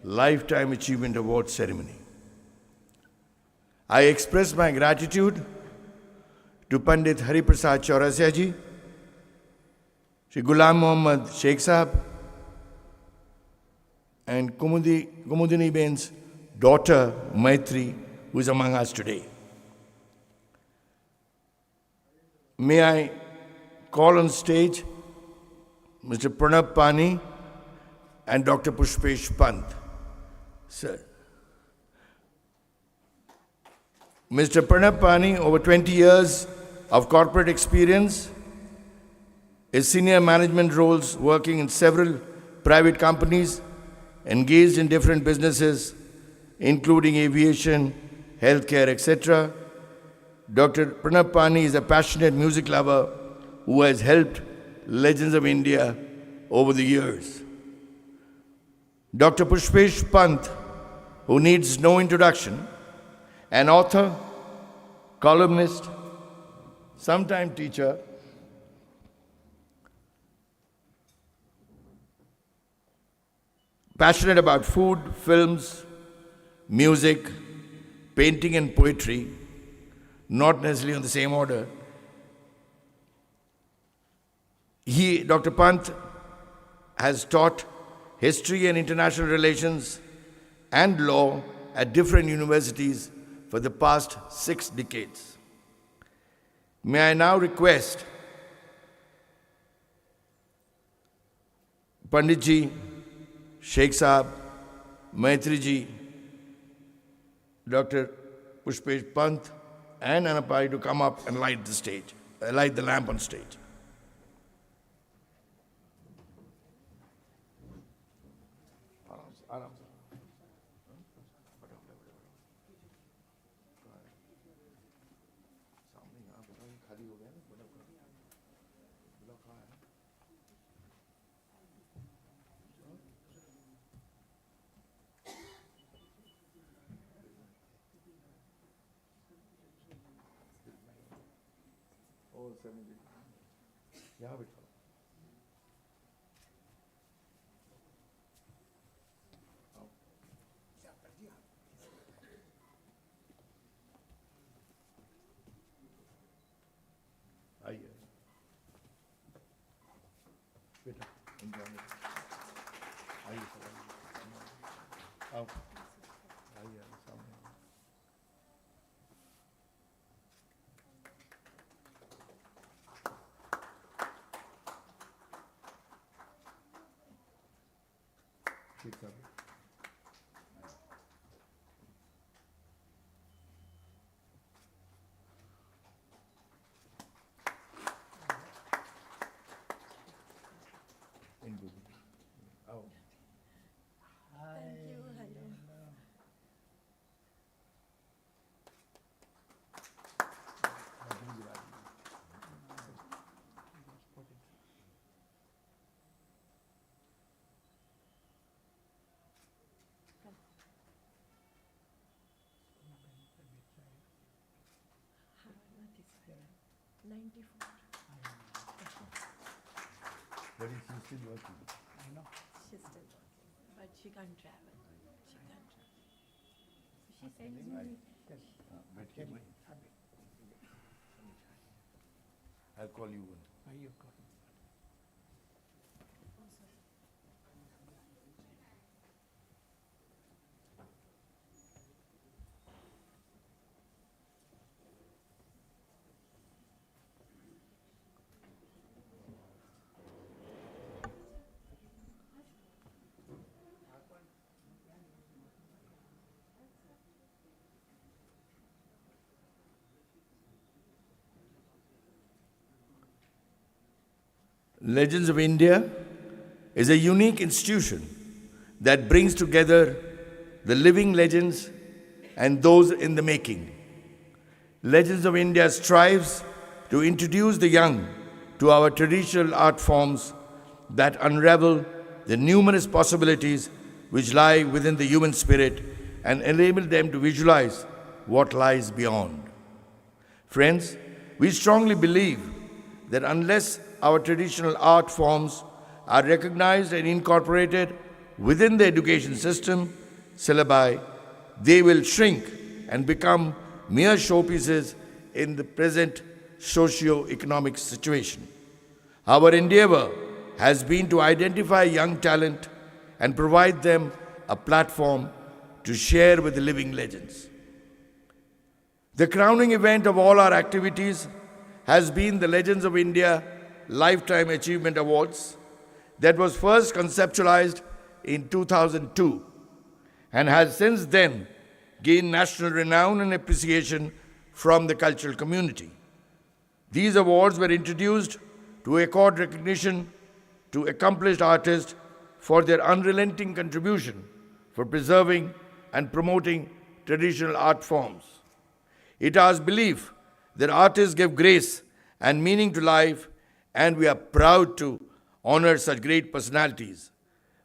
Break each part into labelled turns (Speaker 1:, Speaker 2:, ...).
Speaker 1: Lifetime Achievement Award ceremony. I express my gratitude to Pandit Hari Prasad Chaurasia ji, Shri Ghulam Mohammad Sheikh Sahab, and Kumudini Ben's daughter Maitri, who is among us today. May I call on stage Mr. Pranab Pani and Dr. Pushpesh Pant. Sir. Mr. Pranab Pani, over 20 years of corporate experience, his senior management roles working in several private companies, engaged in different businesses, including aviation, healthcare, etc. Dr. Pranab Pani is a passionate music lover who has helped legends of India over the years. Dr. Pushpesh Pant, who needs no introduction, an author, columnist, sometime teacher, passionate about food, films, music, painting and poetry, not necessarily on the same order. Dr. Pant has taught history and international relations and law at different universities for the past 6 decades. May I now request Pandit ji, Sheikh Sahab, Maitri ji, Dr. Pushpesh Pant, and Anapai to come up and light the lamp on stage. But she's still working.
Speaker 2: I know. She's still working, but she can't travel. She can't travel. She sends me.
Speaker 1: I'll call you.
Speaker 2: You call.
Speaker 1: Legends of India is a unique institution that brings together the living legends and those in the making. Legends of India strives to introduce the young to our traditional art forms that unravel the numerous possibilities which lie within the human spirit and enable them to visualize what lies beyond. Friends, we strongly believe that unless our traditional art forms are recognized and incorporated within the education system, syllabi, they will shrink and become mere showpieces in the present socio-economic situation. Our endeavor has been to identify young talent and provide them a platform to share with the living legends. The crowning event of all our activities has been the Legends of India Lifetime Achievement Awards that was first conceptualized in 2002 and has since then gained national renown and appreciation from the cultural community. These awards were introduced to accord recognition to accomplished artists for their unrelenting contribution for preserving and promoting traditional art forms. It is our belief that artists give grace and meaning to life, and we are proud to honor such great personalities.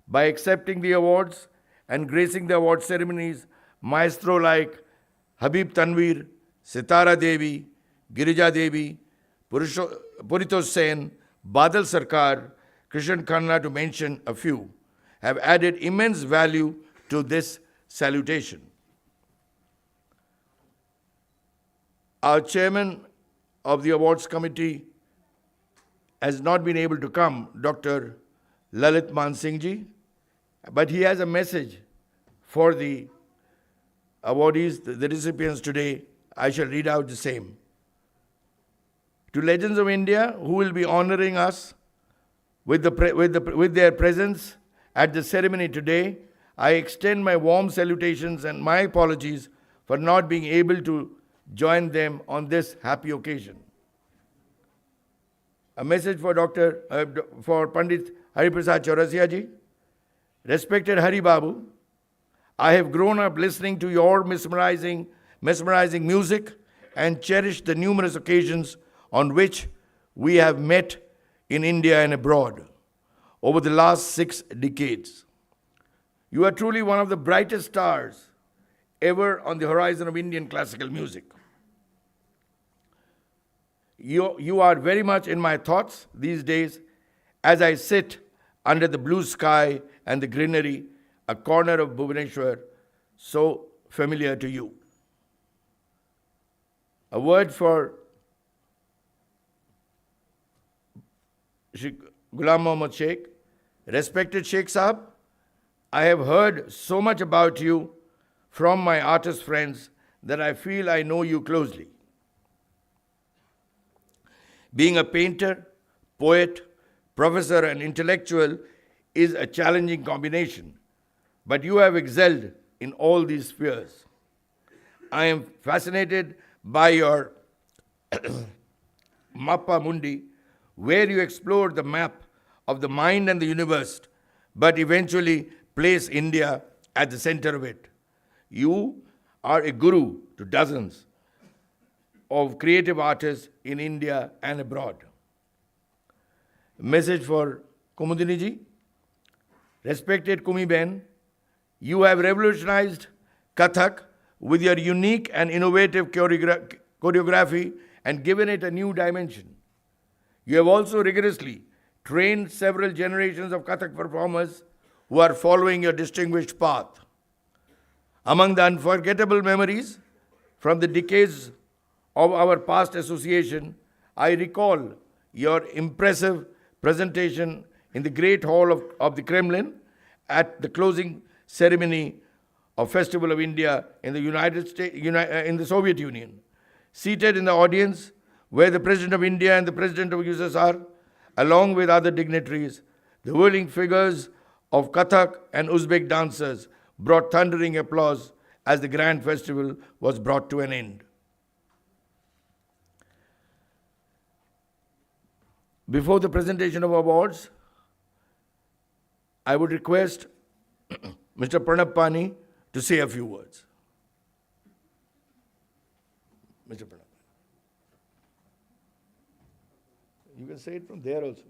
Speaker 1: By accepting the awards and gracing the award ceremonies, maestro like Habib Tanvir, Sitara Devi, Girija Devi, Purito Sen, Badal Sarkar, Krishan Khanna, to mention a few, have added immense value to this salutation. Our chairman of the awards committee has not been able to come, Dr. Lalit Man Singh ji, but he has a message for the awardees, the recipients today. I shall read out the same. To Legends of India, who will be honoring us with their presence at the ceremony today, I extend my warm salutations and my apologies for not being able to join them on this happy occasion. A message for Pandit Hariprasad Chaurasia ji. Respected Hari Babu, I have grown up listening to your mesmerizing music and cherished the numerous occasions on which we have met in India and abroad over the last 6 decades. You are truly one of the brightest stars ever on the horizon of Indian classical music. You are very much in my thoughts these days as I sit under the blue sky and the greenery, a corner of Bhubaneswar so familiar to you. A word for Ghulam Mohammad Sheikh. Respected Sheikh Sahab, I have heard so much about you from my artist friends that I feel I know you closely. Being a painter, poet, professor, and intellectual is a challenging combination, but you have excelled in all these spheres. I am fascinated by your Mappa Mundi, where you explore the map of the mind and the universe, but eventually place India at the center of it. You are a guru to dozens of creative artists in India and abroad. Message for Kumudini ji. Respected Kumi Ben, you have revolutionized Kathak with your unique and innovative choreography and given it a new dimension. You have also rigorously trained several generations of Kathak performers who are following your distinguished path. Among the unforgettable memories from the decades of our past association, I recall your impressive presentation in the Great Hall of the Kremlin at the closing ceremony of Festival of India in the in the Soviet Union. Seated in the audience were the President of India and the President of USSR, along with other dignitaries. The whirling figures of Kathak and Uzbek dancers brought thundering applause as the grand festival was brought to an end. Before the presentation of awards, I would request Mr. Pranab Pani to say a few words. Mr. Pranab. You can say it from there also.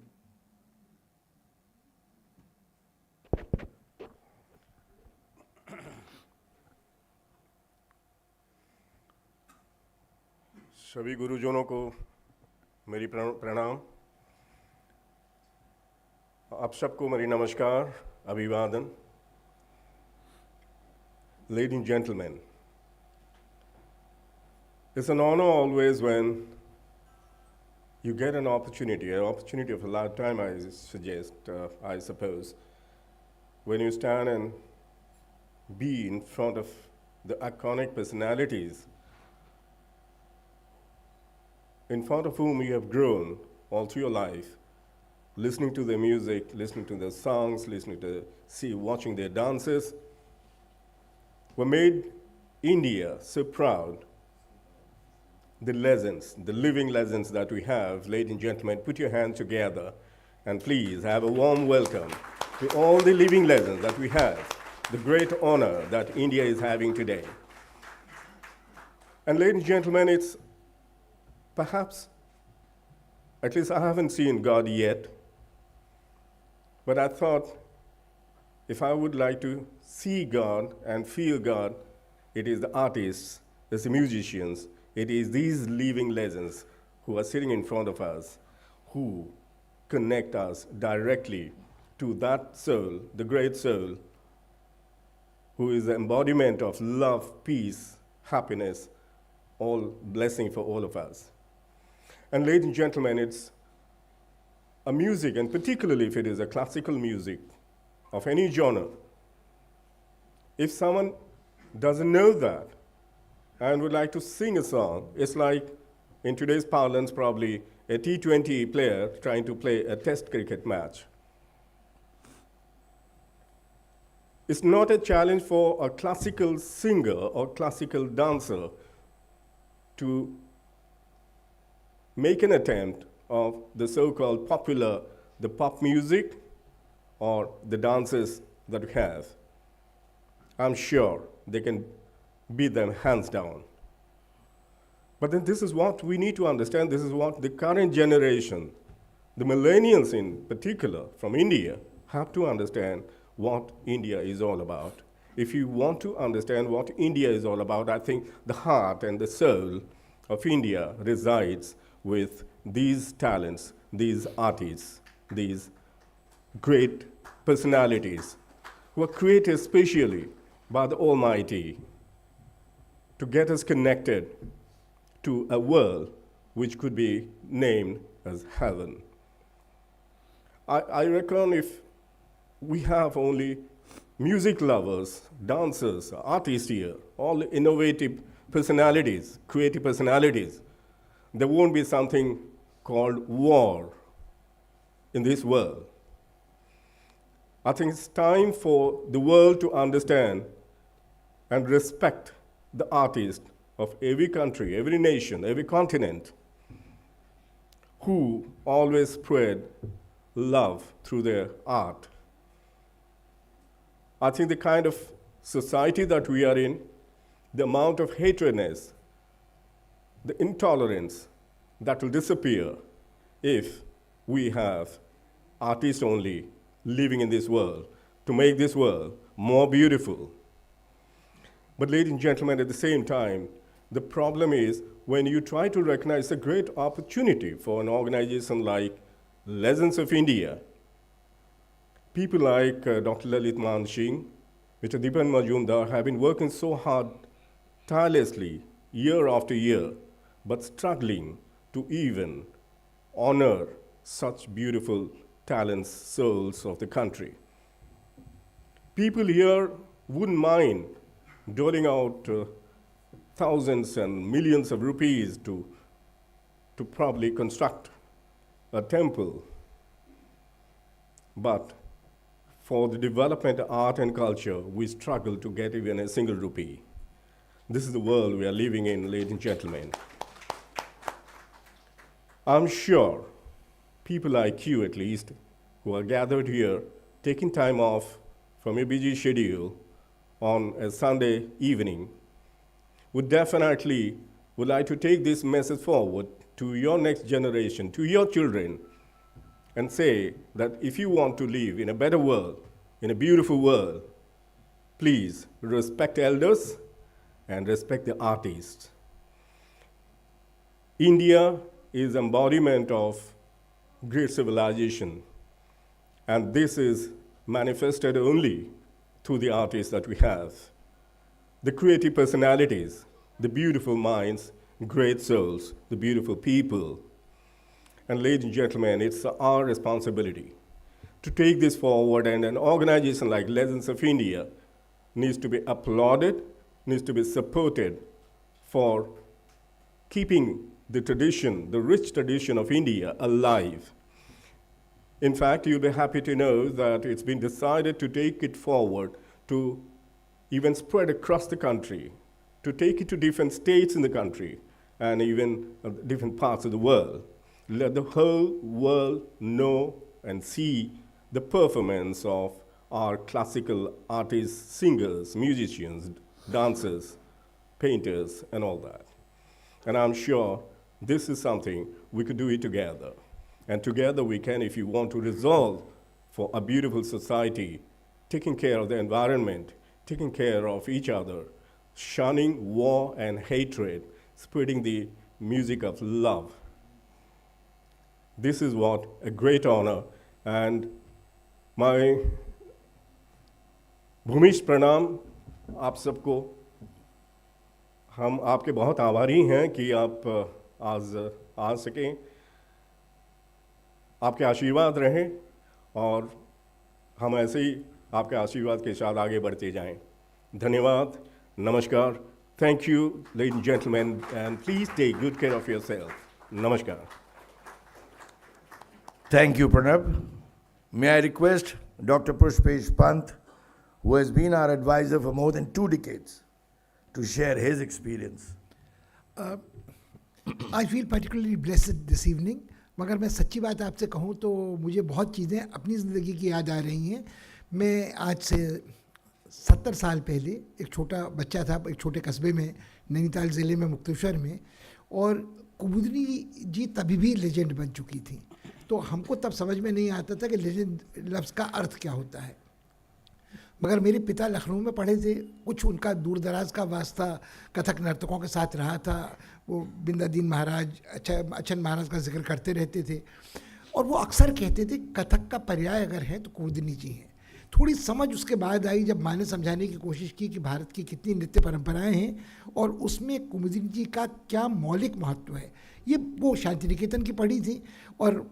Speaker 3: सभी गुरुजनों को मेरी प्रणाम। आप सबको मेरी नमस्कार, अभिवादन। ladies and gentlemen, it's an honor always when you get an opportunity of a lifetime, I suppose, when you stand and be in front of the iconic personalities in front of whom you have grown all through your life, listening to their music, listening to their songs, watching their dances, what made India so proud. The legends, the living legends that we have, ladies and gentlemen, put your hands together and please have a warm welcome to all the living legends that we have, the great honor that India is having today. And ladies and gentlemen, it's perhaps, at least I haven't seen God yet, but I thought if I would like to see God and feel God, it is the artists, it's the musicians, it is these living legends who are sitting in front of us who connect us directly to that soul, the great soul, who is the embodiment of love, peace, happiness, all blessing for all of us. And ladies and gentlemen, it's a music, and particularly if it is a classical music of any genre, if someone doesn't know that and would like to sing a song, it's like, in today's parlance, probably a T20 player trying to play a test cricket match. It's not a challenge for a classical singer or classical dancer to make an attempt of the so-called popular, the pop music or the dances that we have. I'm sure they can beat them hands down. But then this is what we need to understand. This is what the current generation, the millennials in particular from India, have to understand what India is all about. If you want to understand what India is all about, I think the heart and the soul of India resides with these talents, these artists, these great personalities who are created specially by the Almighty to get us connected to a world which could be named as heaven. I reckon if we have only music lovers, dancers, artists here, all innovative personalities, creative personalities, there won't be something called war in this world. I think it's time for the world to understand and respect the artists of every country, every nation, every continent, who always spread love through their art. I think the kind of society that we are in, the amount of hatredness, the intolerance that will disappear if we have artists only living in this world to make this world more beautiful. But ladies and gentlemen, at the same time, the problem is when you try to recognize a great opportunity for an organization like Legends of India, people like Dr. Lalit Manshing, Mr. Dipan Majumdar have been working so hard, tirelessly, year after year, but struggling to even honor such beautiful talents, souls of the country. People here wouldn't mind doling out thousands and millions of rupees to probably construct a temple. But for the development of art and culture, we struggle to get even a single rupee. This is the world we are living in, ladies and gentlemen. I'm sure people like you, at least, who are gathered here, taking time off from your busy schedule on a Sunday evening, would definitely like to take this message forward to your next generation, to your children, and say that if you want to live in a better world, in a beautiful world, please respect elders and respect the artists. India is embodiment of great civilization, and this is manifested only through the artists that we have. the creative personalities, the beautiful minds, great souls, the beautiful people. And ladies and gentlemen, it's our responsibility to take this forward, and an organization like Legends of India needs to be applauded, needs to be supported for keeping the tradition, the rich tradition of India alive. In fact, you'll be happy to know that it's been decided to take it forward, to even spread across the country, to take it to different states in the country, and even different parts of the world. Let the whole world know and see the performance of our classical artists, singers, musicians, dancers, painters, and all that. And I'm sure this is something we could do it together. And together we can, if you want to resolve for a beautiful society, taking care of the environment, taking care of each other, shunning war and hatred, spreading the music of love. This is what a great honor, and my भूमिष्ठ प्रणाम आप सबको। हम आपके बहुत आभारी हैं कि आप आज आ सकें। आपके आशीर्वाद रहें और हम ऐसे ही आपके आशीर्वाद के साथ आगे बढ़ते जाएं। धन्यवाद, नमस्कार। Thank you, ladies and gentlemen, and please take good care of yourself. Namaskar.
Speaker 1: Thank you, Pranab. May I request Dr. Pushpesh Pant, who has been our advisor for more than 2 decades, to share his experience.
Speaker 4: I feel particularly blessed this evening. मगर मैं सच्ची बात आपसे कहूँ तो मुझे बहुत चीज़ें अपनी ज़िंदगी की याद आ रही हैं। मैं आज से 70 साल पहले एक छोटा बच्चा था, एक छोटे कस्बे में, नैनीताल ज़िले में, मुक्तेश्वर में, और कुमुदनी जी तभी भी लेजेंड बन चुकी थी। तो हमको तब समझ में नहीं आता था कि लेजेंड लफ्ज़ का अर्थ क्या होता है। मगर मेरे पिता लखनऊ में पढ़े थे, कुछ उनका दूर दराज का वास्ता कथक नर्तकों के साथ रहा था। वो बिंदादीन महाराज, अचन महाराज का जिक्र करते रहते थे, और वो अक्सर कहते थे कथक का पर्याय अगर है तो कुमुदनी जी हैं। थोड़ी समझ उसके बाद आई जब मैंने समझाने की कोशिश की कि भारत की कितनी नृत्य परंपराएं हैं और उसमें कुमुदनी जी का क्या मौलिक महत्व है। ये वो शांति निकेतन की पढ़ी थी, और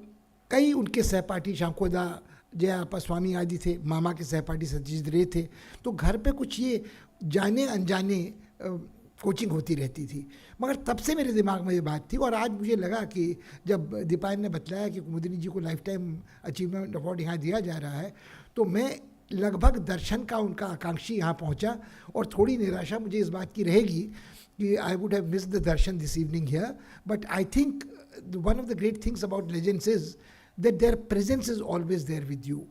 Speaker 4: कई उनके सहपाठी शांकोदा, जय आपा स्वामी आदि थे, मामा के सहपाठी सतीश रे थे। तो घर पे कुछ ये जाने अनजाने कोचिंग होती रहती थी। मगर तब से मेरे दिमाग में ये बात थी, और आज मुझे लगा कि जब दीपायन ने बतलाया कि कुमुदनी जी को लाइफ टाइम अचीवमेंट अवार्ड यहाँ दिया जा रहा है, तो मैं लगभग दर्शन का उनका आकांक्षी यहाँ पहुँचा। और थोड़ी निराशा मुझे इस बात की रहेगी कि I would have missed the Darshan this evening here, but I think one of the great things about legends is that their presence is always there with you.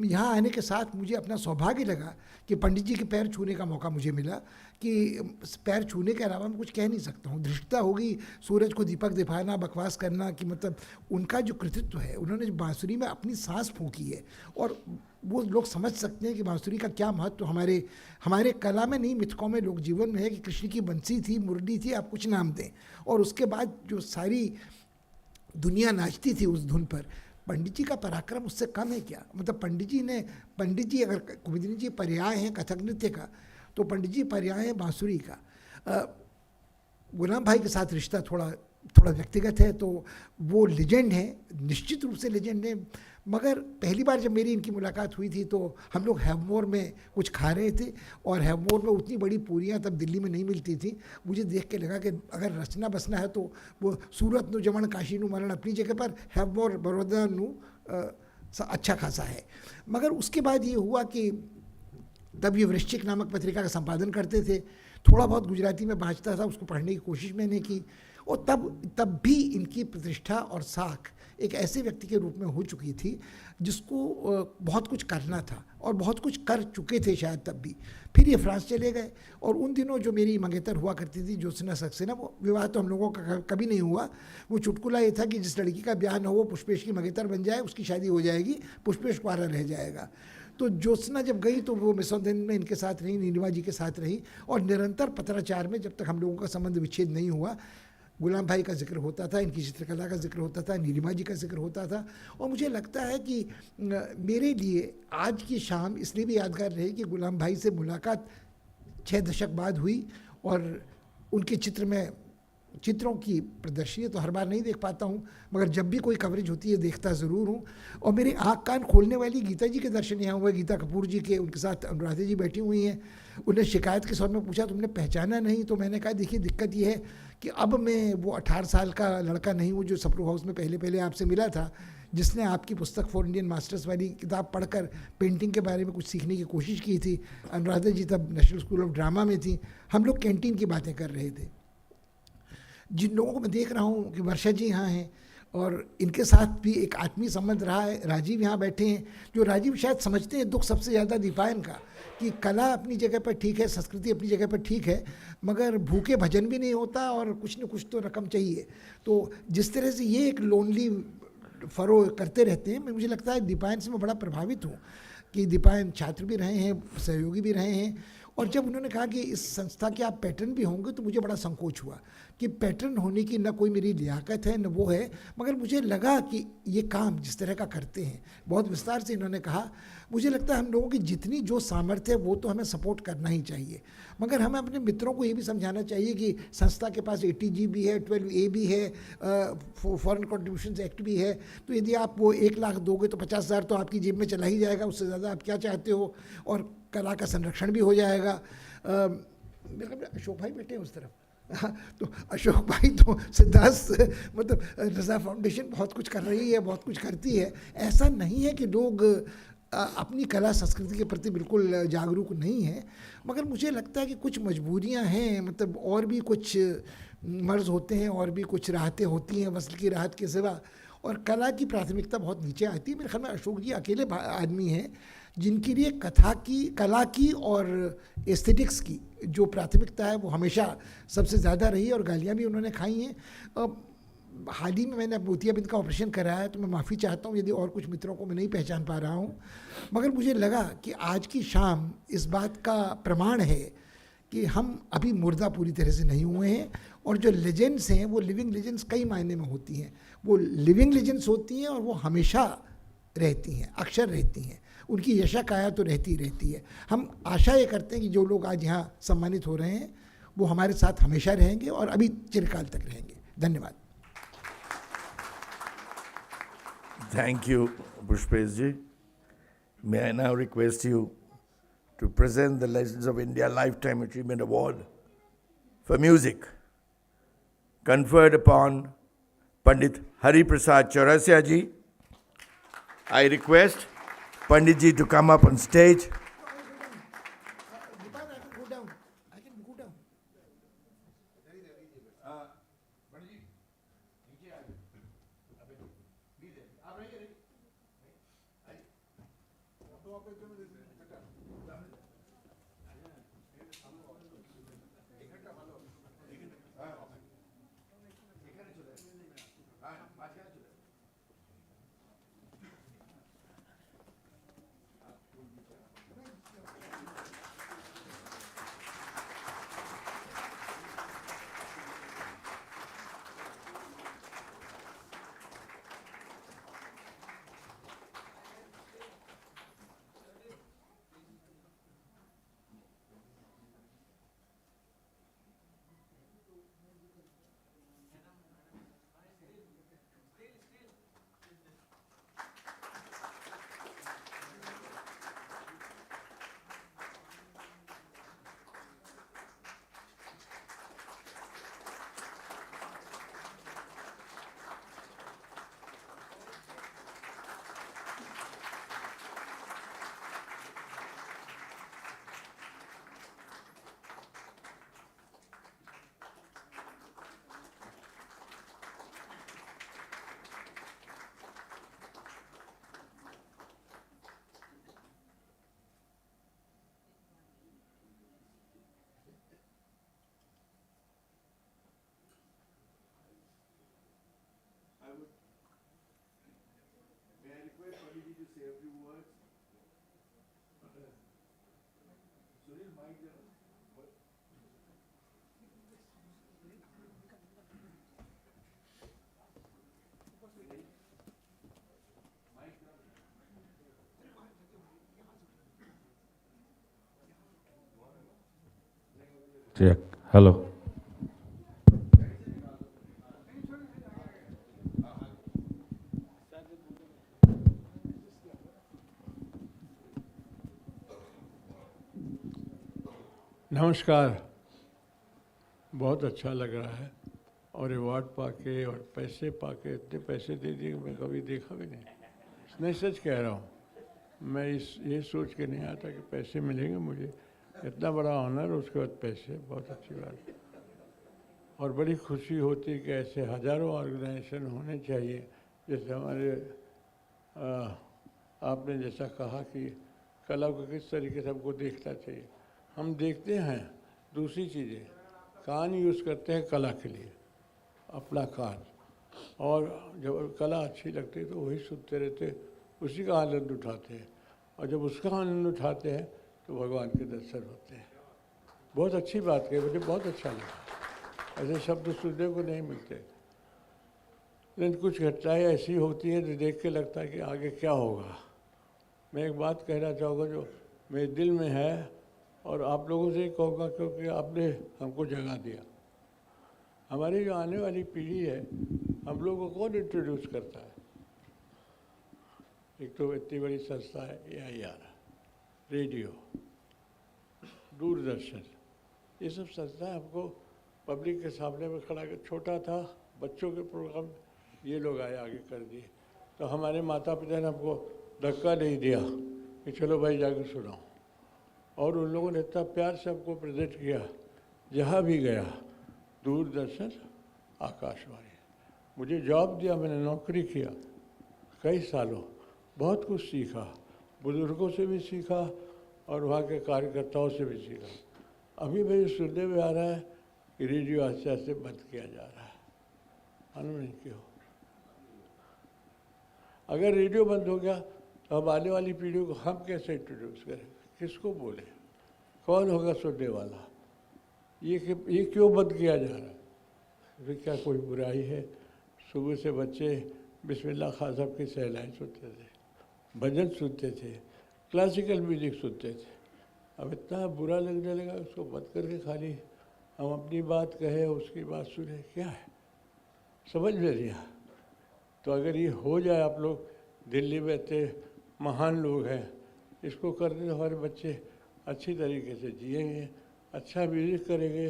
Speaker 4: यहाँ आने के साथ मुझे अपना सौभाग्य लगा कि पंडित जी के पैर छूने का मौका मुझे मिला, कि पैर छूने के अलावा मैं कुछ कह नहीं सकता हूँ। धृष्टता होगी, सूरज को दीपक दिखाना, बकवास करना, कि मतलब उनका जो कृतित्व है, उन्होंने बांसुरी में अपनी सांस फूंकी है, और वो लोग समझ सकते हैं कि बांसुरी का क्या महत्व हमारे कला में नहीं, मिथकों में, लोक जीवन में है कि कृष्ण की बंसी थी, मुरली थी, आप कुछ नाम दें, और उसके बाद जो सारी दुनिया नाचती थी उस धुन पर। पंडित जी का पराक्रम उससे कम है क्या? मतलब पंडित जी अगर कुमुदनी जी पर्याय हैं कथक नृत्य का, तो पंडित जी पर्याय हैं बांसुरी का। गुलाम भाई के साथ रिश्ता थोड़ा व्यक्तिगत है, तो वो लेजेंड है, निश्चित रूप से लेजेंड है। मगर पहली बार जब मेरी इनकी मुलाकात हुई थी तो हम लोग हैवमोर में कुछ खा रहे थे, और हैवमोर में उतनी बड़ी पूरियाँ तब दिल्ली में नहीं मिलती थी। मुझे देख के लगा कि अगर रचना बसना है तो वो सूरत नु जमण काशी नु मरण अपनी जगह पर, हैवमोर बड़ौदा नु अच्छा खासा है। मगर उसके बाद ये हुआ कि तब ये वृश्चिक नामक पत्रिका का संपादन करते थे, थोड़ा बहुत गुजराती में बाँचता था, उसको पढ़ने की कोशिश मैंने की, और तब भी इनकी प्रतिष्ठा और साख एक ऐसे व्यक्ति के रूप में हो चुकी थी जिसको बहुत कुछ करना था, और बहुत कुछ कर चुके थे शायद तब भी। फिर ये फ्रांस चले गए, और उन दिनों जो मेरी मंगेतर हुआ करती थी ज्योत्सना सक्सेना, वो विवाह तो हम लोगों का कभी नहीं हुआ। वो चुटकुला ये था कि जिस लड़की का ब्याह न हो वो पुष्पेश की मंगेतर बन जाए, उसकी शादी हो जाएगी, पुष्पेश कुंवारा रह जाएगा। तो ज्योत्सना जब गई तो वो मिसोदन में इनके साथ रही, नीलिमा जी के साथ रही, और निरंतर पत्राचार में जब तक हम लोगों का संबंध विच्छेद नहीं हुआ, गुलाम भाई का जिक्र होता था, इनकी चित्रकला का जिक्र होता था, नीलिमा जी का जिक्र होता था। और मुझे लगता है कि मेरे लिए आज की शाम इसलिए भी यादगार रही कि गुलाम भाई से मुलाकात 6 दशक बाद हुई और उनके चित्रों की प्रदर्शनी तो हर बार नहीं देख पाता हूँ, मगर जब भी कोई कवरेज होती है देखता ज़रूर हूँ। और मेरे आँख कान खोलने वाली गीता जी के दर्शन यहाँ हुए, गीता कपूर जी के, उनके साथ अनुराधा जी बैठी हुई हैं। उन्हें शिकायत के स्वर में पूछा तुमने पहचाना नहीं, तो मैंने कहा देखिए दिक्कत ये है कि अब मैं वो 18 साल का लड़का नहीं हूँ जो सप्रू हाउस में पहले पहले आपसे मिला था, जिसने आपकी पुस्तक फॉर इंडियन मास्टर्स वाली किताब पढ़कर पेंटिंग के बारे में कुछ सीखने की कोशिश की थी। अनुराधा जी तब नेशनल स्कूल ऑफ ड्रामा में थी, हम लोग कैंटीन की बातें कर रहे थे। जिन लोगों को मैं देख रहा हूँ कि वर्षा जी यहाँ हैं और इनके साथ भी एक आत्मीय संबंध रहा है, राजीव यहाँ बैठे हैं, जो राजीव शायद समझते हैं दुख सबसे ज़्यादा दीपायन का, कि कला अपनी जगह पर ठीक है, संस्कृति अपनी जगह पर ठीक है, मगर भूखे भजन भी नहीं होता और कुछ न कुछ तो रकम चाहिए। तो जिस तरह से ये एक लोनली फरो करते रहते हैं, मुझे लगता है दीपायन से मैं बड़ा प्रभावित हूँ कि दीपायन छात्र भी रहे हैं, सहयोगी भी रहे हैं। और जब उन्होंने कहा कि इस संस्था के आप पैटर्न भी होंगे, तो मुझे बड़ा संकोच हुआ कि पैटर्न होने की न कोई मेरी लियाकत है न वो है, मगर मुझे लगा कि ये काम जिस तरह का करते हैं, बहुत विस्तार से इन्होंने कहा, मुझे लगता है हम लोगों की जितनी जो सामर्थ्य है वो तो हमें सपोर्ट करना ही चाहिए, मगर हमें अपने मित्रों को ये भी समझाना चाहिए कि संस्था के पास 80G भी है, 12A भी है, फॉरेन कॉन्ट्रीब्यूशन एक्ट भी है। तो यदि आप वो 1 लाख दोगे तो 50,000 तो आपकी जेब में चला ही जाएगा, उससे ज़्यादा आप क्या चाहते हो, और कला का संरक्षण भी हो जाएगा। मेरे ख्याल में अशोक भाई बैठे हैं उस तरफ। तो अशोक भाई तो सिद्धार्थ मतलब रज़ा फाउंडेशन बहुत कुछ कर रही है, बहुत कुछ करती है। ऐसा नहीं है कि लोग अपनी कला संस्कृति के प्रति बिल्कुल जागरूक नहीं है, मगर मुझे लगता है कि कुछ मजबूरियां हैं, मतलब और भी कुछ मर्ज़ होते हैं और भी कुछ राहतें होती हैं वसल की राहत के सिवा, और कला की प्राथमिकता बहुत नीचे आती है। मेरे ख्याल में अशोक जी अकेले आदमी हैं जिनके लिए कला की और एस्थेटिक्स की जो प्राथमिकता है वो हमेशा सबसे ज़्यादा रही है, और गालियाँ भी उन्होंने खाई हैं। हाल ही में मैंने मोतियाबिंद का ऑपरेशन कराया है, तो मैं माफ़ी चाहता हूँ यदि और कुछ मित्रों को मैं नहीं पहचान पा रहा हूँ, मगर मुझे लगा कि आज की शाम इस बात का प्रमाण है कि हम अभी मुर्दा पूरी तरह से नहीं हुए हैं, और जो लेजेंड्स हैं वो लिविंग लेजेंड्स कई मायने में होती हैं, वो लिविंग लेजेंड्स होती हैं और वो हमेशा रहती हैं, अक्षर रहती हैं, उनकी यशा काया तो रहती है। हम आशा ये करते हैं कि जो लोग आज यहाँ सम्मानित हो रहे हैं वो हमारे साथ हमेशा रहेंगे और अभी चिरकाल तक रहेंगे। धन्यवाद।
Speaker 1: Thank you, Pushpesh ji. May I now request you to present the Legends of India Lifetime Achievement Award for music, conferred upon Pandit Hari Prasad Chaurasia ji. I request Pandit ji to come up on stage.
Speaker 5: Check. Hello.
Speaker 6: नमस्कार। बहुत अच्छा लग रहा है और award पाके और पैसे पाके, इतने पैसे दे दिए मैं कभी देखा भी नहीं सच कह रहा हूँ। मैं ये सोच के नहीं आता कि पैसे मिलेंगे मुझे, इतना बड़ा ऑनर, उसके बाद पैसे, बहुत अच्छी बात है। और बड़ी खुशी होती है कि ऐसे हज़ारों ऑर्गेनाइजेशन होने चाहिए। जैसे हमारे आपने जैसा कहा कि कला को किस तरीके से हमको देखना चाहिए। हम देखते हैं दूसरी चीज़ें, कान यूज़ करते हैं कला के लिए, अपना कान, और जब कला अच्छी लगती है तो वही सुनते रहते, उसी का आनंद उठाते हैं, और जब उसका आनंद उठाते हैं तो भगवान के दर्शन होते हैं। बहुत अच्छी बात कही, मुझे बहुत अच्छा लगा। ऐसे शब्द सुनने को नहीं मिलते, लेकिन कुछ घटनाएँ ऐसी होती हैं जो देख के लगता है कि आगे क्या होगा। मैं एक बात कहना चाहूँगा जो मेरे दिल में है, और आप लोगों से ही कहूँगा क्योंकि आपने हमको जगह दिया। हमारी जो आने वाली पीढ़ी है, हम लोगों को कौन इंट्रोड्यूस करता है? एक तो इतनी बड़ी संस्था है AIR, रेडियो, दूरदर्शन, ये सब संस्था हमको पब्लिक के सामने में खड़ा कर, छोटा था बच्चों के प्रोग्राम, ये लोग आए आगे कर दिए। तो हमारे माता पिता ने हमको धक्का नहीं दिया कि चलो भाई जाके सुनाओ, और उन लोगों ने इतना प्यार से हमको प्रेजेंट किया। जहाँ भी गया, दूरदर्शन, आकाशवाणी, मुझे जॉब दिया, मैंने नौकरी किया कई सालों, बहुत कुछ सीखा, बुजुर्गों से भी सीखा और वहाँ के कार्यकर्ताओं से भी सीखा। अभी मुझे सुनने में आ रहा है कि रेडियो आस्ते आस्ते बंद किया जा रहा है। मालूम नहीं क्यों। अगर रेडियो बंद हो गया तो अब आने वाली पीढ़ी को हम कैसे इंट्रोड्यूस करें, किसको बोले, कौन होगा सुनने वाला? ये क्यों बंद किया जा रहा है? फिर क्या कोई बुराई है? सुबह से बच्चे बिस्मिल्लाह खान साहब की सहनाई सुनते थे, भजन सुनते थे, क्लासिकल म्यूजिक सुनते थे। अब इतना बुरा लगने लगा, उसको बंद करके खाली हम अपनी बात कहें, उसकी बात सुने, क्या है? समझ में नहीं आया। तो अगर ये हो जाए, आप लोग दिल्ली में इतने महान लोग हैं, इसको करने हमारे बच्चे अच्छी तरीके से जिएंगे, अच्छा म्यूजिक करेंगे,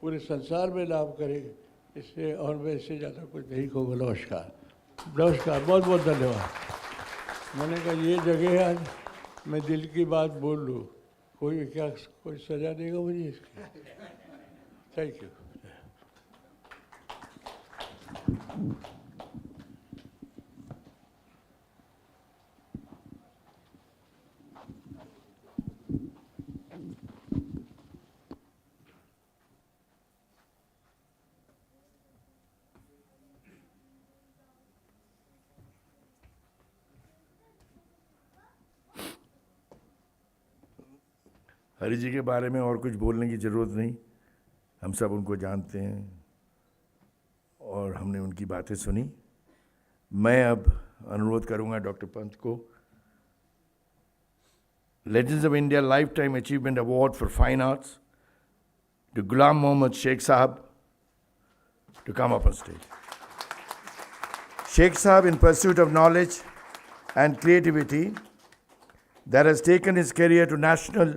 Speaker 6: पूरे संसार में नाम करेंगे। इससे और मैं इससे ज़्यादा कुछ नहीं कहूँगा। नमस्कार, नमस्कार, बहुत बहुत धन्यवाद। मैंने कहा ये जगह है, आज मैं दिल की बात बोल लूँ, कोई सज़ा देगा मुझे इसकी? Thank you.
Speaker 1: हरि जी के बारे में और कुछ बोलने की ज़रूरत नहीं, हम सब उनको जानते हैं और हमने उनकी बातें सुनी। मैं अब अनुरोध करूंगा डॉक्टर पंत को, legends of India life time achievement award for fine arts to Ghulam Mohammad Sheikh Sahab to come up on stage. Sheikh Sahab, in pursuit of knowledge and creativity that has taken his career to national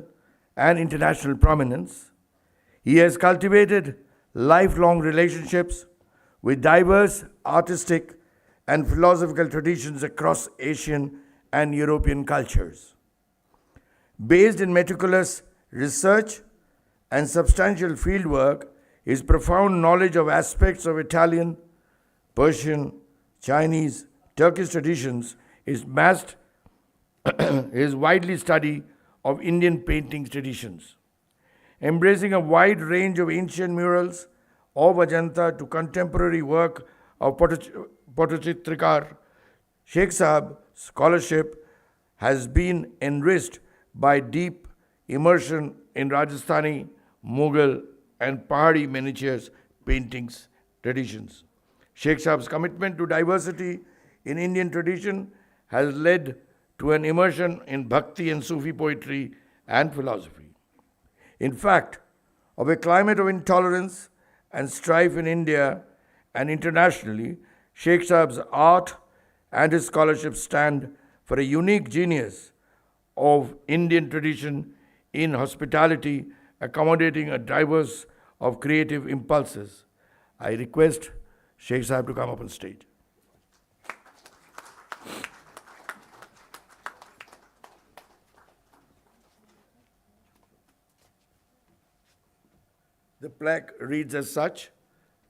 Speaker 1: and international prominence, he has cultivated lifelong relationships with diverse artistic and philosophical traditions across Asian and European cultures. Based in meticulous research and substantial fieldwork, his profound knowledge of aspects of Italian, Persian, Chinese, Turkish traditions is his widely study of Indian painting traditions. Embracing a wide range of ancient murals of Ajanta to contemporary work of Pottachitrikar, Sheikh Sahab's scholarship has been enriched by deep immersion in Rajasthani, Mughal, and Pahari miniatures paintings traditions. Sheikh Sahab's commitment to diversity in Indian tradition has led to an immersion in Bhakti and Sufi poetry and philosophy. In fact, of a climate of intolerance and strife in India and internationally, Sheikh Saab's art and his scholarship stand for a unique genius of Indian tradition in hospitality, accommodating a diverse of creative impulses. I request Sheikh Saab to come up on stage. The plaque reads as such: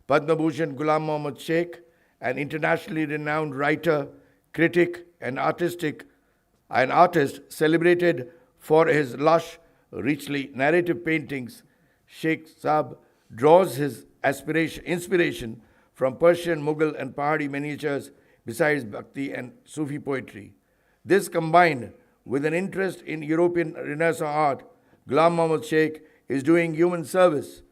Speaker 1: Padma Bhushan Ghulam Mohammad Sheikh, an internationally renowned writer, critic, and artist celebrated for his lush, richly narrative paintings. Sheikh Saab draws his inspiration from Persian, Mughal, and Pahadi miniatures, besides Bhakti and Sufi poetry. This, combined with an interest in European Renaissance art, Ghulam Mohammad Sheikh is doing human service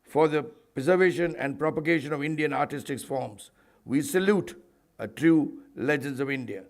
Speaker 1: for the preservation and propagation of Indian artistic forms. We salute a true legends of India.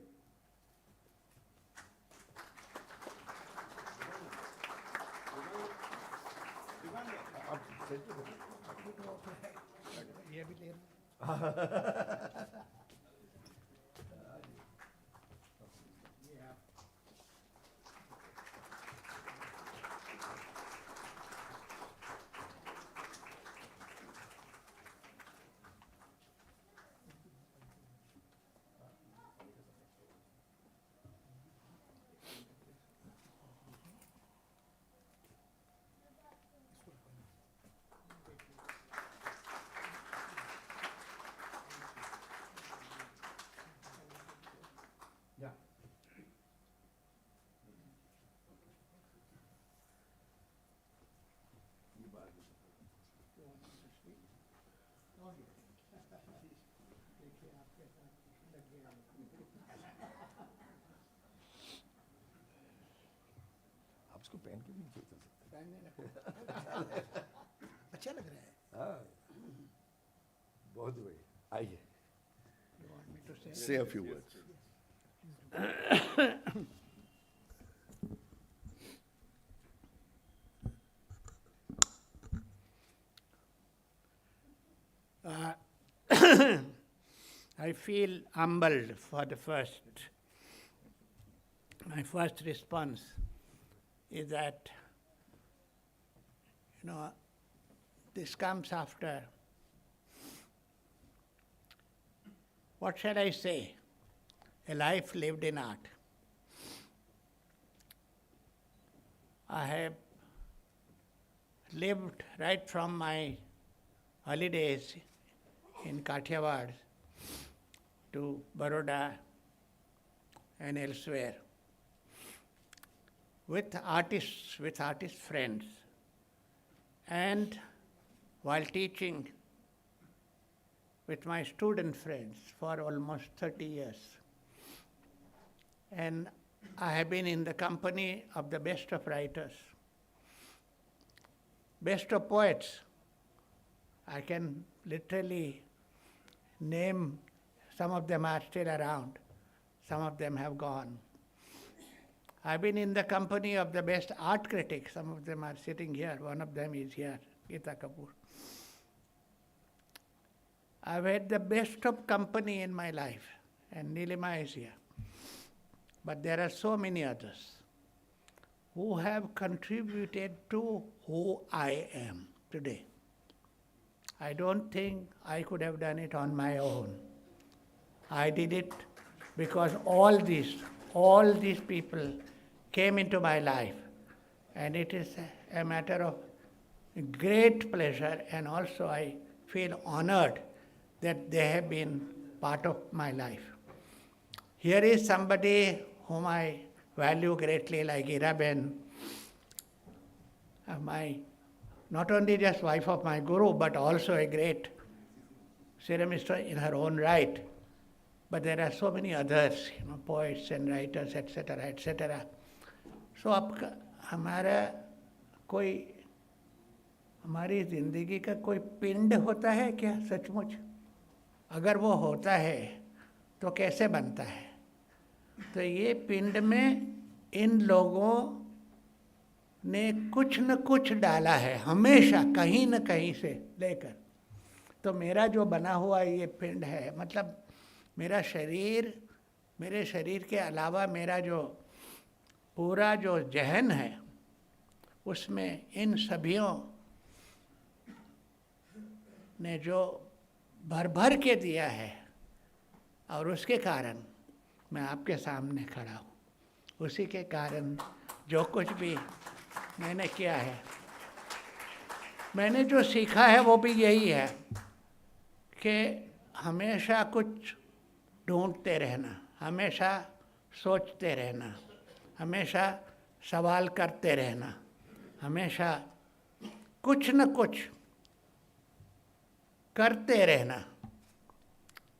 Speaker 4: आपको पहन के नहीं देते अच्छा लग रहा है
Speaker 1: हाँ बहुत बढ़िया आइए
Speaker 4: You want me to say?
Speaker 1: say a few words.
Speaker 5: I feel humbled for the first. My first response is that, this comes after, what shall I say, a life lived in art. I have lived right from my early days in Kathiawad to Baroda and elsewhere with artist friends, and while teaching with my student friends for almost 30 years. And I have been in the company of the best of writers, best of poets. I can literally name, some of them are still around, some of them have gone. I've been in the company of the best art critics, some of them are sitting here, one of them is here, Geeta Kapoor. I've had the best of company in my life, and Nilima is here. But there are so many others who have contributed to who I am today. I don't think I could have done it on my own. I did it because all these people came into my life, and it is a matter of great pleasure, and also I feel honored that they have been part of my life. Here is somebody whom I value greatly, like Iraben, not only just wife of my guru, but also a great ceramist in her own right. But there are so many others, poets and writers, etc., etc. So हमारी जिंदगी का कोई पिंड होता है क्या सचमुच? अगर वो होता है तो कैसे बनता है? तो ये पिंड में इन लोगों ने कुछ न कुछ डाला है, हमेशा कहीं न कहीं से लेकर। तो मेरा जो बना हुआ ये पिंड है, मतलब मेरा शरीर, मेरे शरीर के अलावा मेरा जो पूरा जो जहन है, उसमें इन सभियों ने जो भर भर के दिया है, और उसके कारण मैं आपके सामने खड़ा हूँ। उसी के कारण जो कुछ भी मैंने किया है, मैंने जो सीखा है वो भी यही है कि हमेशा कुछ ढूंढते रहना, हमेशा सोचते रहना, हमेशा सवाल करते रहना, हमेशा कुछ न कुछ करते रहना।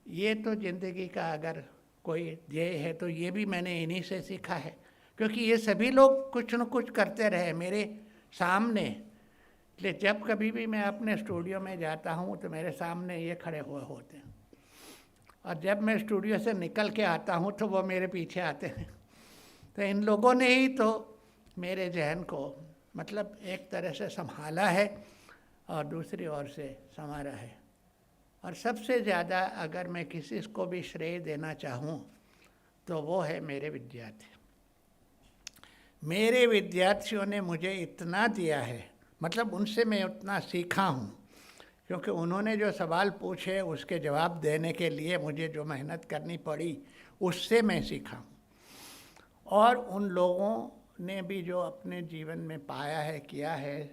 Speaker 5: ये तो ज़िंदगी का अगर कोई ध्येय है तो ये भी मैंने इन्हीं से सीखा है, क्योंकि ये सभी लोग कुछ न कुछ करते रहे मेरे सामने। इसलिए जब कभी भी मैं अपने स्टूडियो में जाता हूँ तो मेरे सामने ये खड़े हुए होते हैं, और जब मैं स्टूडियो से निकल के आता हूँ तो वो मेरे पीछे आते हैं। तो इन लोगों ने ही तो मेरे जहन को मतलब एक तरह से संभाला है और दूसरी ओर से संवारा है। और सबसे ज़्यादा अगर मैं किसी को भी श्रेय देना चाहूँ तो वो है मेरे विद्यार्थी। मेरे विद्यार्थियों ने मुझे इतना दिया है, मतलब उनसे मैं उतना सीखा हूँ, क्योंकि उन्होंने जो सवाल पूछे उसके जवाब देने के लिए मुझे जो मेहनत करनी पड़ी उससे मैं सीखा हूँ। और उन लोगों ने भी जो अपने जीवन में पाया है, किया है,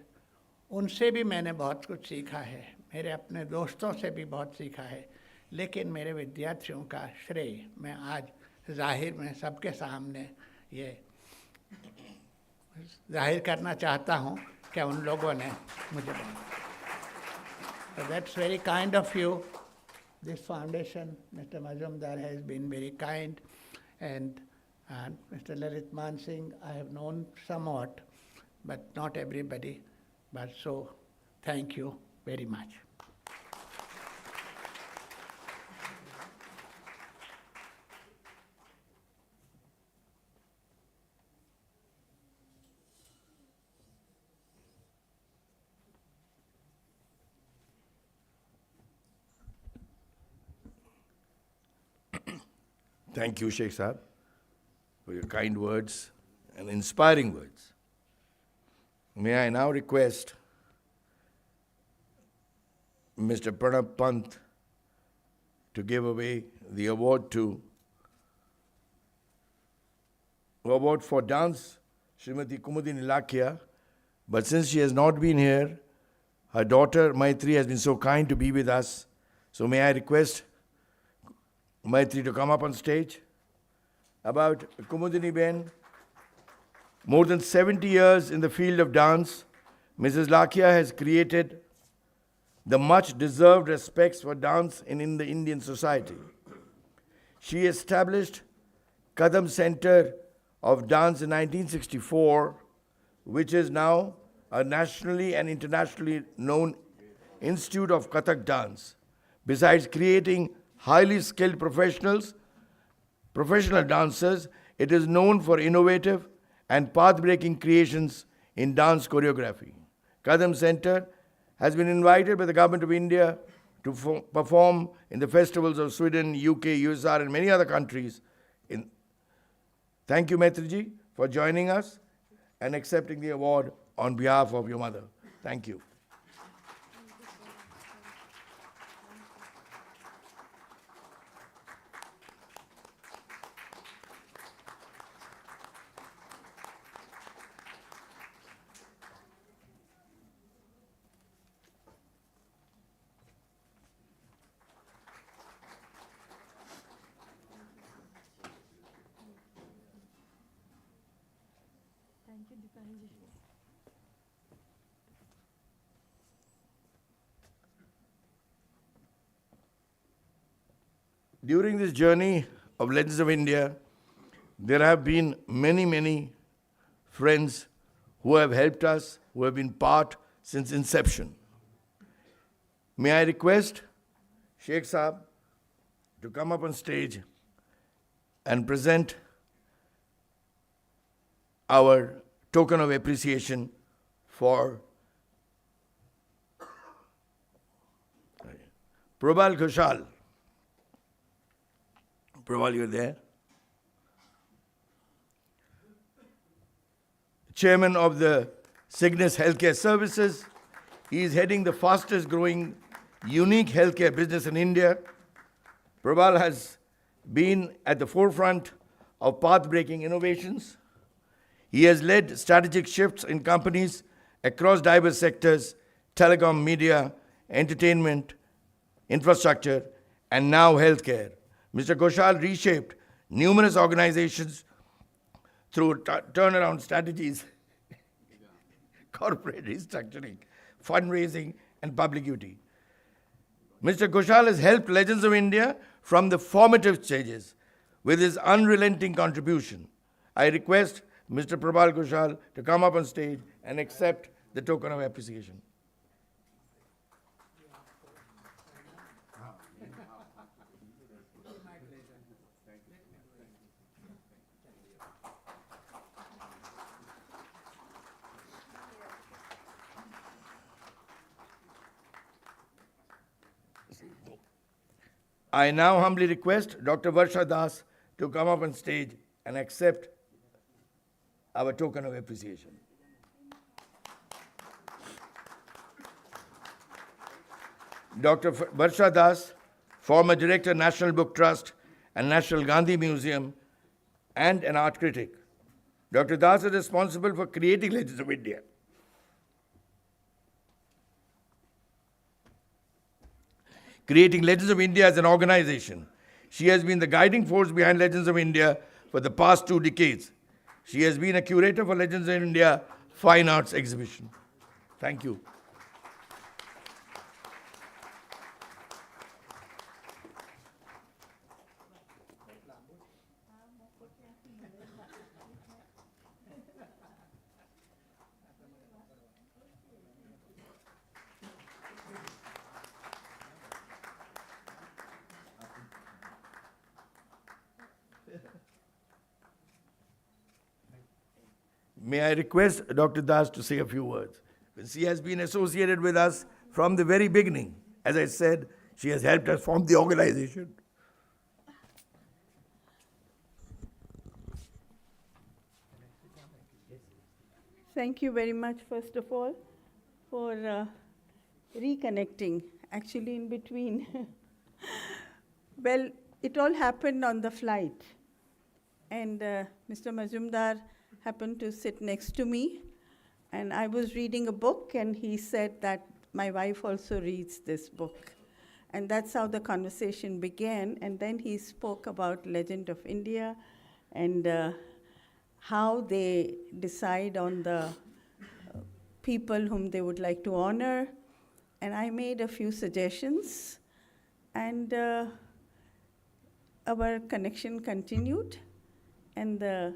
Speaker 5: उनसे भी मैंने बहुत कुछ सीखा है। मेरे अपने दोस्तों से भी बहुत सीखा है, लेकिन मेरे विद्यार्थियों का श्रेय मैं आज जाहिर में सबके सामने ये जाहिर करना चाहता हूँ कि उन लोगों ने मुझे So that's very kind of you. This foundation, Mr. Mazumdar, has been very kind, and Mr. Lalit Man Singh I have known somewhat, but not everybody. But so, thank you very much.
Speaker 1: Thank you, Sheikh Saab, for your kind words and inspiring words. May I now request Mr. Pranab Pant to give away the award for dance, Srimati Kumudin Lakia. But since she has not been here, her daughter Maitri has been so kind to be with us. So may I request Maitri to come up on stage. About Kumudini Ben, more than 70 years in the field of dance, Mrs. Lakia has created the much-deserved respects for dance in the Indian society. She established Kadam Center of Dance in 1964, which is now a nationally and internationally known institute of Kathak dance. Besides creating highly skilled professional dancers, it is known for innovative and path-breaking creations in dance choreography. Kadam Center has been invited by the Government of India to perform in the festivals of Sweden, UK, USSR, and many other countries. Thank you, Maitriji, for joining us and accepting the award on behalf of your mother. Thank you.
Speaker 2: Thank you, Dipanji.
Speaker 1: During this journey of Legends of India, there have been many, many friends who have helped us, who have been part since inception. May I request Sheikh Saab to come up on stage and present our token of appreciation for Prabal Ghoshal. Prabal, you're there? Chairman of the Cygnus Healthcare Services. He is heading the fastest growing unique healthcare business in India. Prabal has been at the forefront of path-breaking innovations. He has led strategic shifts in companies across diverse sectors, telecom, media, entertainment, infrastructure, and now healthcare. Mr. Ghoshal reshaped numerous organizations through turnaround strategies, corporate restructuring, fundraising, and public duty. Mr. Ghoshal has helped Legends of India from the formative stages with his unrelenting contribution. I request Mr. Prabal Ghoshal to come up on stage and accept the token of appreciation. I now humbly request Dr. Varsha Das to come up on stage and accept our token of appreciation. Dr. Varsha Das, former Director, National Book Trust and National Gandhi Museum, and an art critic. Dr. Das is responsible for creating Legends of India. Creating Legends of India as an organization. She has been the guiding force behind Legends of India for the past 2 decades. She has been a curator for Legends of India Fine Arts Exhibition. Thank you. May I request Dr. Das to say a few words? She has been associated with us from the very beginning. As I said, she has helped us form the organization.
Speaker 2: Thank you very much, first of all, for reconnecting, actually in between. Well, it all happened on the flight. And Mr. Majumdar happened to sit next to me. And I was reading a book, and he said that my wife also reads this book. And that's how the conversation began. And then he spoke about Legend of India and how they decide on the people whom they would like to honor. And I made a few suggestions. And our connection continued. And the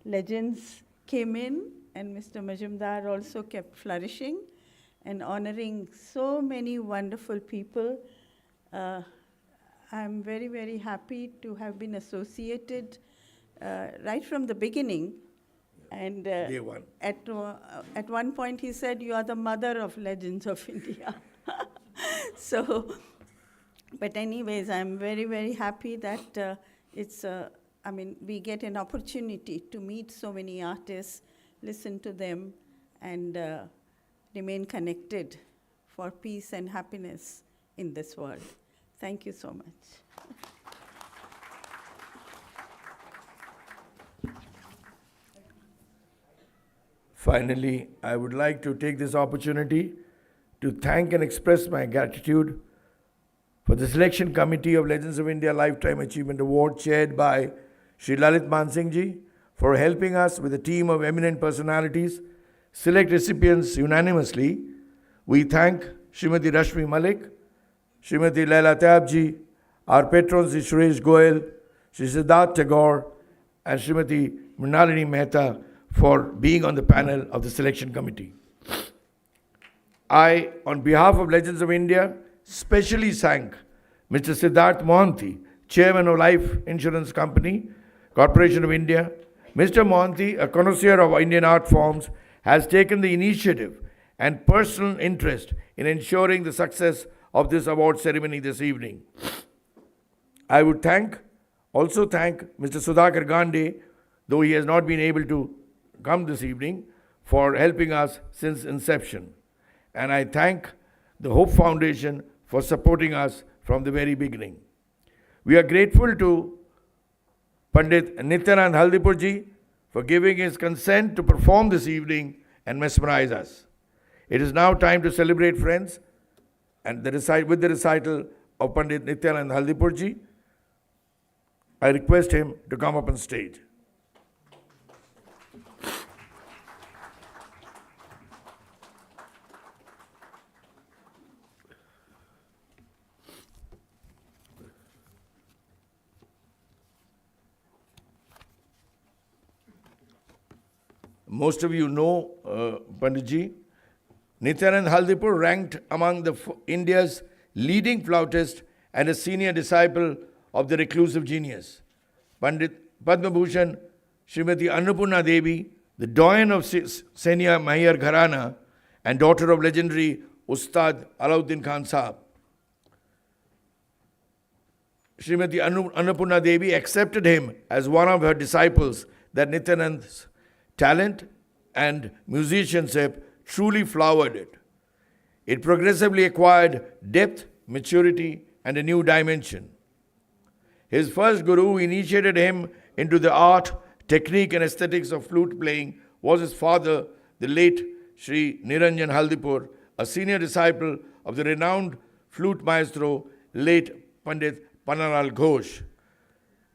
Speaker 2: legends came in, and Mr. Majumdar also kept flourishing and honoring so many wonderful people. I'm very, very happy to have been associated right from the beginning. And
Speaker 1: Day one.
Speaker 2: At one point he said, "You are the mother of Legends of India." So, but anyways, I'm very, very happy that we get an opportunity to meet so many artists, listen to them, and remain connected for peace and happiness in this world. Thank you so much.
Speaker 1: Finally, I would like to take this opportunity to thank and express my gratitude for the Selection Committee of Legends of India Lifetime Achievement Award, chaired by Shri Lalit Mansingh ji, for helping us with a team of eminent personalities select recipients unanimously. We thank Srimati Rashmi Malik, Srimati Laila Tyab ji, our patrons Shri Suresh Goyal, Shri Siddharth Tagore, and Srimati Mrinalini Mehta for being on the panel of the selection committee. I, on behalf of Legends of India, specially thank Mr. Siddharth Mohanty, Chairman of Life Insurance Company, Corporation of India, Mr. Mohanty, a connoisseur of Indian art forms, has taken the initiative and personal interest in ensuring the success of this award ceremony this evening. I would also thank Mr. Sudhakar Gandhi, though he has not been able to come this evening, for helping us since inception. And I thank the Hope Foundation for supporting us from the very beginning. We are grateful to Pandit Nityanand Haldipurji for giving his consent to perform this evening and mesmerize us. It is now time to celebrate, friends, and with the recital of Pandit Nityanand Haldipurji. I request him to come up on stage. Most of you know Panditji. Nityanand Haldipur ranked among India's leading flautists and a senior disciple of the reclusive genius. Pandit Padma Bhushan Srimati Annapurna Devi, the doyen of Senior Mahir Gharana and daughter of legendary Ustad Alauddin Khan Sahab. Srimati Annapurna Devi accepted him as one of her disciples, that Nityanand's talent and musicianship truly flowered it. It progressively acquired depth, maturity, and a new dimension. His first guru, who initiated him into the art, technique, and aesthetics of flute playing, was his father, the late Sri Niranjan Haldipur, a senior disciple of the renowned flute maestro, late Pandit Pannalal Ghosh.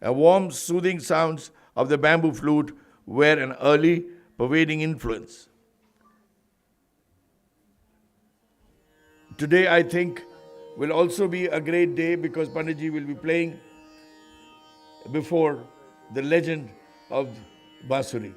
Speaker 1: The warm, soothing sounds of the bamboo flute were an early, pervading influence. Today, I think, will also be a great day because Panditji will be playing before the legend of Basuri.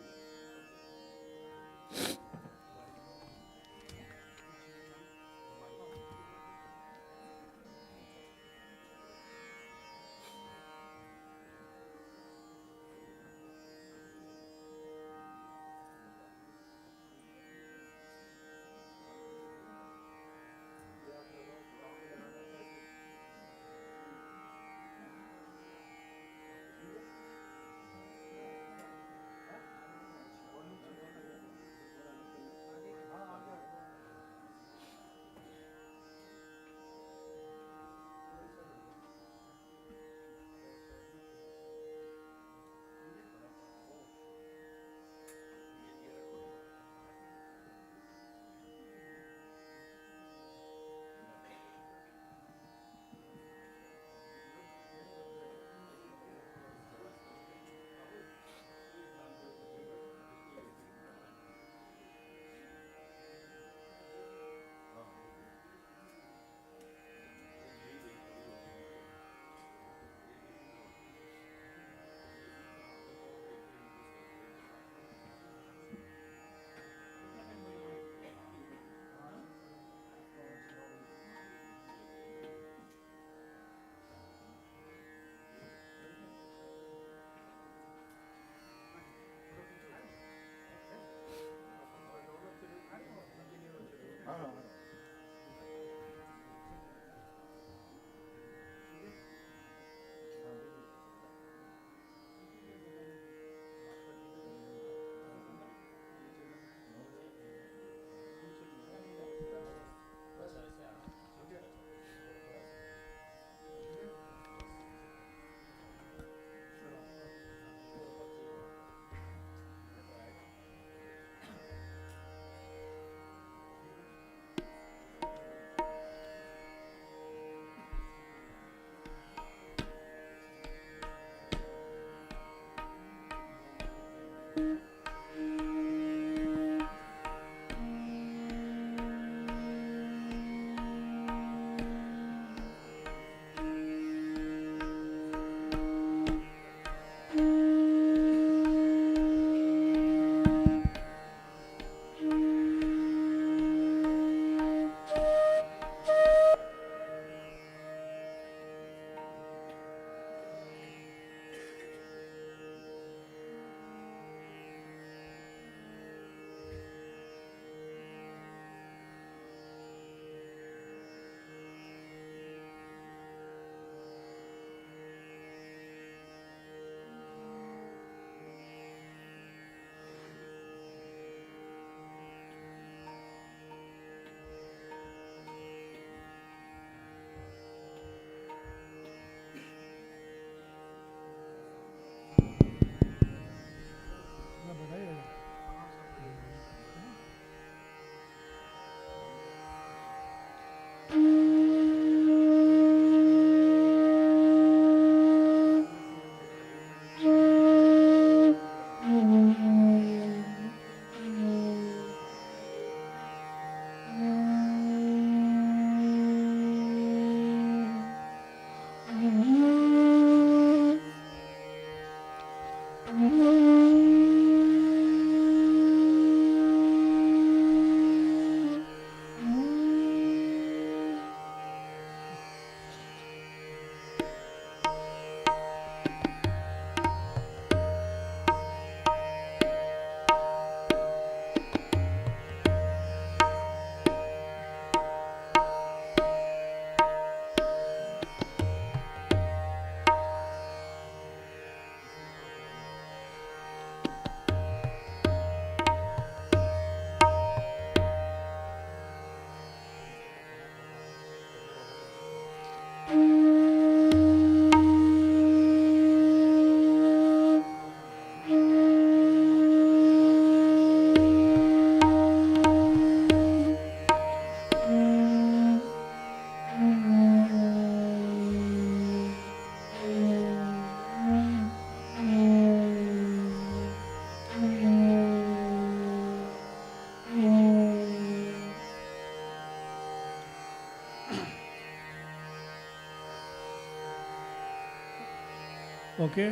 Speaker 7: Okay,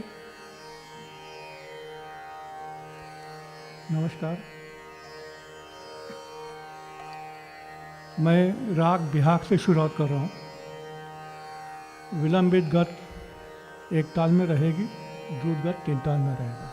Speaker 7: नमस्कार। मैं राग बिहाग से शुरुआत कर रहा हूँ। विलंबित गत एक ताल में रहेगी, द्रुत गत 3 ताल में रहेगा।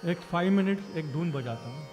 Speaker 7: एक 5 मिनट्स एक धुन बजाता हूँ.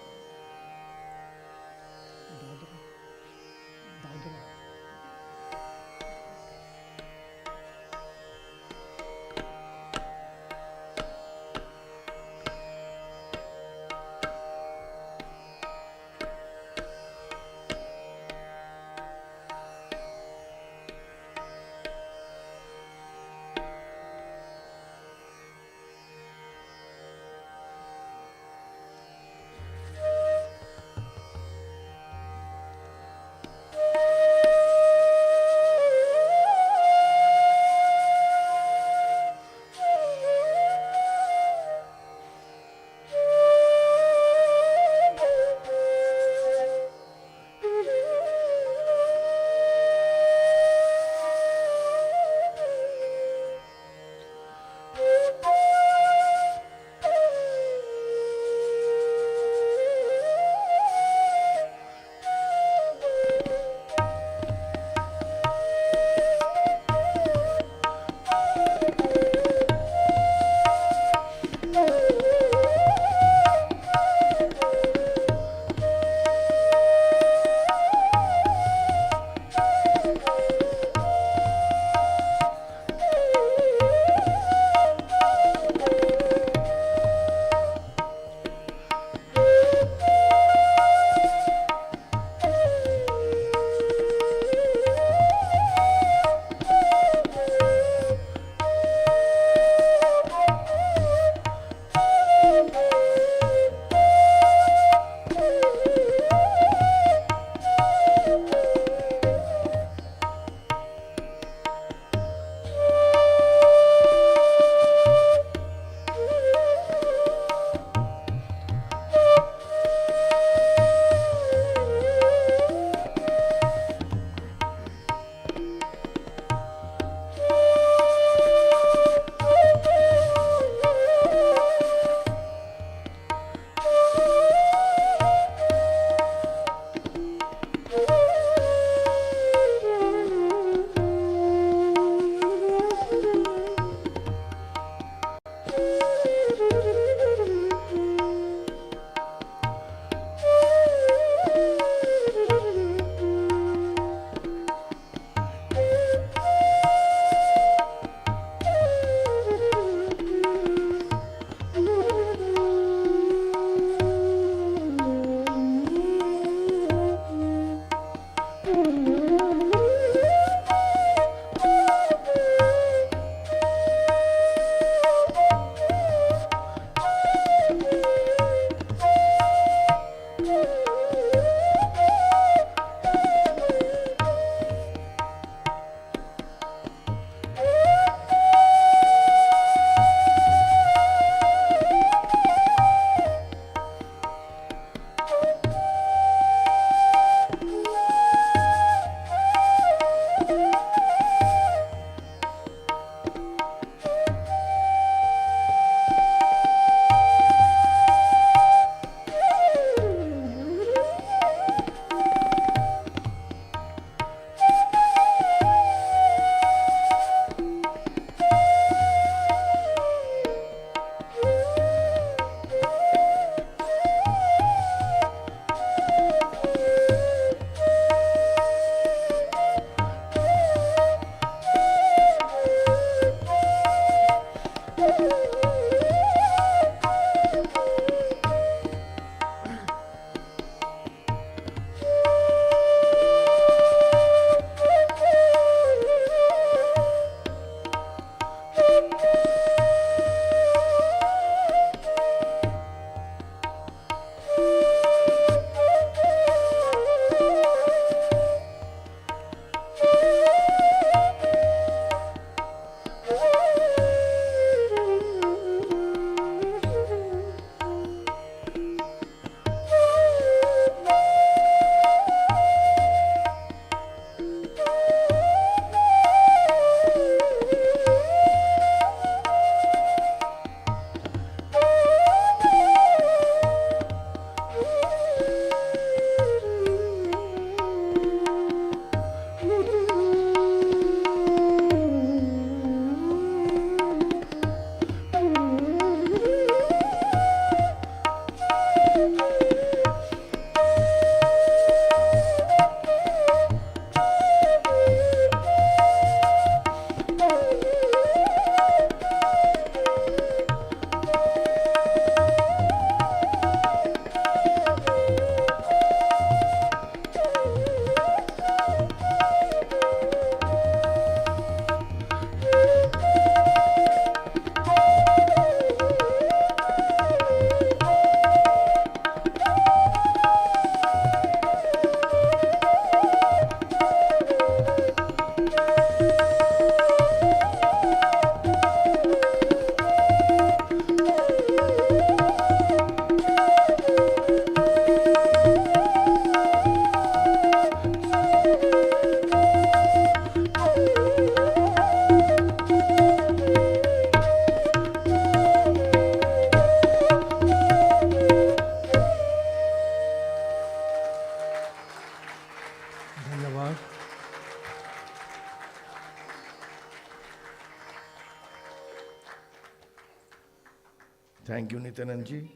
Speaker 1: Thank you, Nityanandji.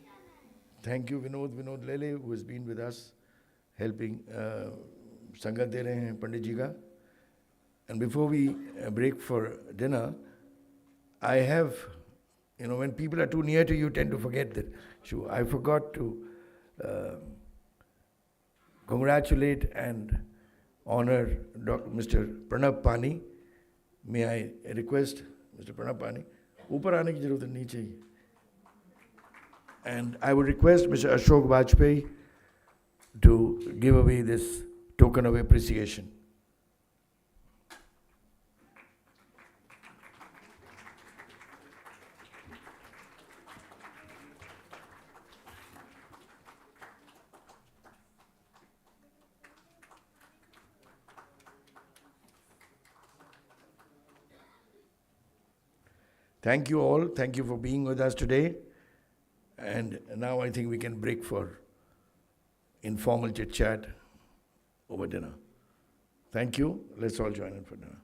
Speaker 1: Thank you, Vinod Lele, who has been with us, helping Sangat de rahe hain Pandit ji ka. And before we break for dinner, I have, when people are too near to you, tend to forget that. So I forgot to congratulate and honor Mr. Pranab Pani. May I request Mr. Pranab Pani, ऊपर आने की जरूरत नहीं चाहिए. And I would request Mr. Ashok Vajpayee to give away this token of appreciation. Thank you all. Thank you for being with us today. And now I think we can break for informal chit chat over dinner. Thank you. Let's all join in for dinner.